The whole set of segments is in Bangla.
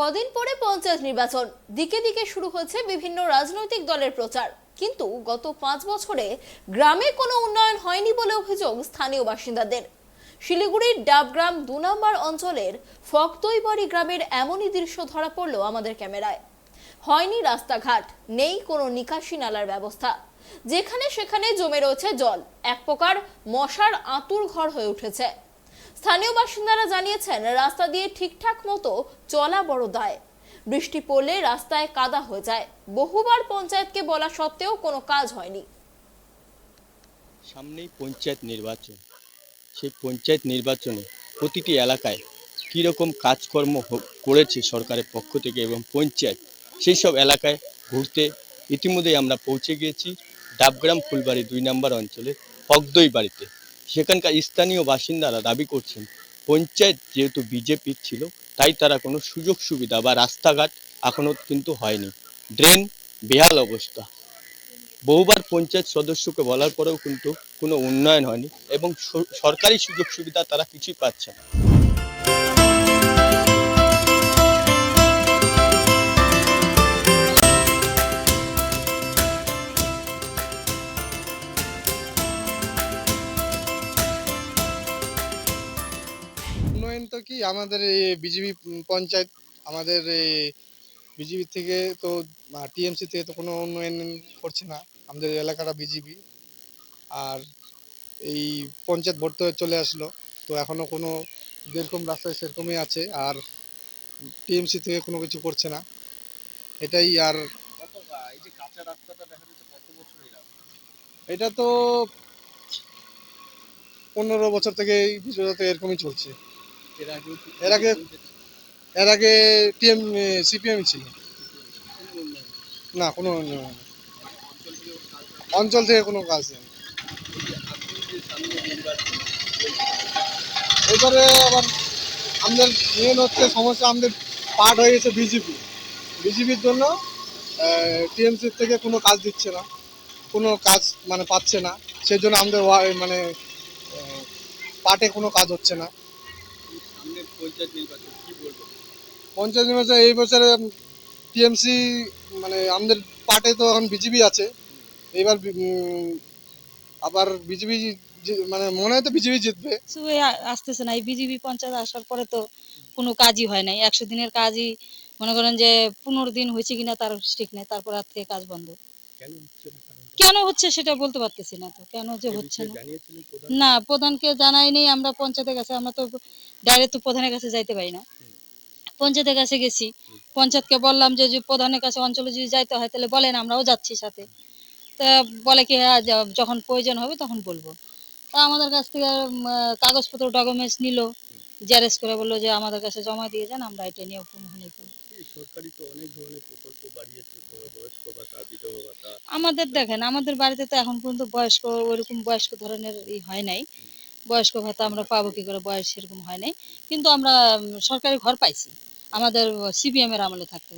কদিন পরে পঞ্চায়েত নির্বাচন, দিকে দিকে শুরু হয়েছে বিভিন্ন রাজনৈতিক দলের প্রচার। কিন্তু গত 5 বছরে গ্রামে কোনো উন্নয়ন হয়নি বলে অভিযোগ স্থানীয় বাসিন্দাদের। শিলিগুড়ির ডাবগ্রাম 2 নম্বর অঞ্চলের ফকতইবাড়ি গ্রামের এমনই দৃশ্য ধরা পড়ল আমাদের ক্যামেরায়। হয়নি রাস্তাঘাট, নেই কোনো নিকাশি নালার ব্যবস্থা, যেখানে সেখানে জমে রয়েছে জল, এক প্রকার মশার আঁতুড় ঘর হয়ে উঠেছে। স্থানীয় বাসিন্দারা জানিয়েছেন, রাস্তা দিয়ে ঠিকঠাক মতো চলা বড় দায়। বৃষ্টি পড়লে রাস্তায় কাদা হয়ে যায়। বহুবার পঞ্চায়েতকে বলা সত্ত্বেও কোনো কাজ হয়নি। সামনেই পঞ্চায়েত নির্বাচন। সেই পঞ্চায়েত নির্বাচনে প্রতিটি এলাকায় কীরকম কাজকর্ম করেছে সরকারের পক্ষ থেকে এবং পঞ্চায়েত, সেই সব এলাকায় ঘুরতে ইতিমধ্যেই আমরা পৌঁছে গিয়েছি ডাবগ্রাম ফুলবাড়ি 2 নম্বর অঞ্চলের ফকদইবাড়িতে। সেখানকার স্থানীয় বাসিন্দারা দাবি করছেন, পঞ্চায়েত যেহেতু বিজেপির ছিল, তাই তারা কোনো সুযোগ সুবিধা বা রাস্তাঘাট এখনও কিন্তু হয়নি। ড্রেন বেহাল অবস্থা। বহুবার পঞ্চায়েত সদস্যকে বলার পরেও কিন্তু কোনো উন্নয়ন হয়নি এবং সরকারি সুযোগ সুবিধা তারা কিছুই পাচ্ছে না। উন্নয়ন তো কি আমাদের এই বিজেপি পঞ্চায়েত, আমাদের এই বিজেপি থেকে তো টিএমসি থেকে তো কোনো উন্নয়ন করছে না। আমাদের এলাকাটা বিজেপি, আর এই পঞ্চায়েত ভোট তো চলে আসলো, তো এখনো কোনো যেরকম রাস্তায় সেরকমই আছে, আর টিএমসি থেকে কোনো কিছু করছে না, এটাই। আর এটা তো 15 বছর থেকে এই বিষয়টা এরকমই চলছে। এর আগে এর আগে সিপিএম ছিল না, কোনো উন্নয়ন হয়নি। অঞ্চল থেকে কোনো কাজ নেই। এবারে আবার আমাদের মেন হচ্ছে সমস্যা, আমাদের পার্ট হয়ে গেছে বিজেপির জন্য টিএমসি থেকে কোনো কাজ দিচ্ছে না, কোনো কাজ মানে পাচ্ছে না। সেই জন্য আমাদের মানে পার্টে কোনো কাজ হচ্ছে না। পঞ্চায়েত নির্বাচন এই বছরে টিএমসি মানে আমাদের পার্টে তো এখন বিজেপি আছে। এবার আবার বিজেপি মানে মনে হয় তো বিজেপি জিতবে। আসতেছে না, এই বিজেপি পঞ্চায়েত আসার পরে তো কোনো কাজই হয় নাই। 100 দিনের কাজই মনে করেন যে 15 দিন হয়েছে কিনা তার ঠিক নেই, তারপর আর থেকে কাজ বন্ধ। কেন হচ্ছে সেটা বলতে পারতেছি না, তো কেন যে হচ্ছে না। না, প্রধানকে জানাইনি আমরা পঞ্চায়েতের কাছে, আমরা তো ডাইরেক্ট তো প্রধানের কাছে যাইতে পারি না। পঞ্চায়েতের কাছে গেছি, পঞ্চায়েতকে বললাম যে প্রধানের কাছে অঞ্চলে যদি যাইতে হয় তাহলে বলেন, আমরাও যাচ্ছি সাথে। তা বলে কি হ্যাঁ যখন প্রয়োজন হবে তখন বলবো। তা আমাদের কাছ থেকে কাগজপত্র ডকুমেন্টস নিল, জেরক্স করে বললো যে আমাদের কাছে জমা দিয়ে যান, আমরা এটা নিয়ে সরকারি তো অনেক ধরনের প্রকল্প বাড়িয়েছে, বয়স্ক ভাতা, বিধবা ভাতা। আমাদের দেখেন, আমাদের বাড়িতে তো এখন পর্যন্ত বয়স্ক ওইরকম বয়স্ক ধরনের হয় নাই। বয়স্ক ভাতা আমরা পাবো কি করে, বয়স সেরকম হয় নাই। কিন্তু আমরা সরকারি ঘর পাইছি আমাদের সিপিএম এর আমলে থাকতে।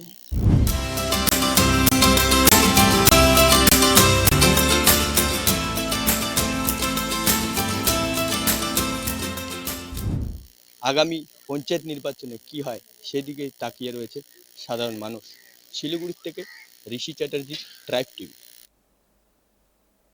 আগামী পঞ্চায়েত নির্বাচনে কি হয় সেদিকেই তাকিয়ে রয়েছে সাধারণ মানুষ। শিলিগুড়ি থেকে ঋষি চ্যাটার্জি, ট্রাইব টিভি।